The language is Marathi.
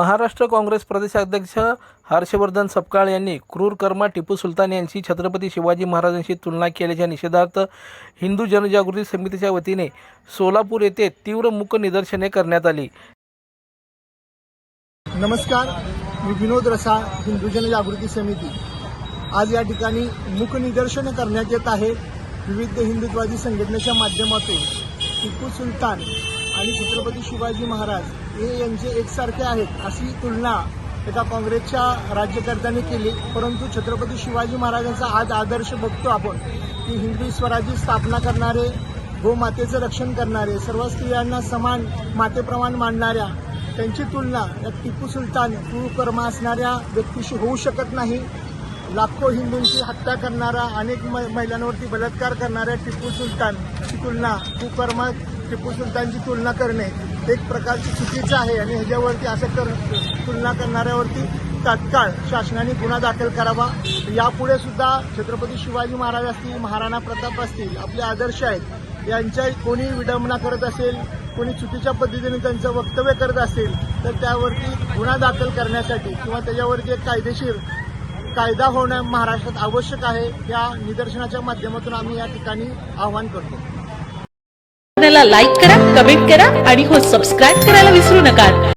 महाराष्ट्र काँग्रेस प्रदेशाध्यक्ष हर्षवर्धन सपकाळ यांनी क्रूरकर्मा टिपू सुलतान यांची छत्रपती शिवाजी महाराजांशी तुलना केल्याच्या निषेधार्थ हिंदू जनजागृती समितीच्या वतीने सोलापूर येथे तीव्र मूक निदर्शने करण्यात आली। नमस्कार, मी विनोद रसा, हिंदू जनजागृती समिती। आज या ठिकाणी मूक निदर्शने करण्यात येत आहे। विविध हिंदुत्ववादी संघटनेच्या माध्यमातून टिपू सुलतान आणि छत्रपती शिवाजी महाराज हे यांचे एकसारखे आहेत अशी तुलना एका काँग्रेसच्या राज्यकर्त्यांनी केली। परंतु छत्रपती शिवाजी महाराजांचा आज आदर्श बघतो आपण की हिंदवी स्वराज्याची स्थापना करणारे, गोमातेचं रक्षण करणारे, सर्व स्त्रियांना समान मातेप्रमाणे मानणाऱ्या त्यांची तुलना या टिपू सुलतान क्रूरकर्मा असणाऱ्या व्यक्तीशी होऊ शकत नाही। लाखो हिंदूंची हत्या करणारा, अनेक महिलांवरती बलात्कार करणाऱ्या टिपू सुलतानची तुलना क्रूरकर्मा टिपू सुलतानची तुलना करणे एक प्रकारची चुकीचं आहे आणि ह्याच्यावरती असं तुलना करणाऱ्यावरती तात्काळ शासनाने गुन्हा दाखल करावा। यापुढे सुद्धा छत्रपती शिवाजी महाराज असतील, महाराणा प्रताप असतील, आपले आदर्श आहेत, यांच्या कोणी विडंबना करत असेल, कोणी चुकीच्या पद्धतीने त्यांचं वक्तव्य करत असेल तर त्यावरती गुन्हा दाखल करण्यासाठी किंवा त्याच्यावरती एक कायदेशीर कायदा होणं महाराष्ट्रात आवश्यक आहे। या निदर्शनाच्या माध्यमातून आम्ही या ठिकाणी आवाहन करतो। लाईक करा, कमेंट करा आणि हो सबस्क्राईब करायला विसरू नका।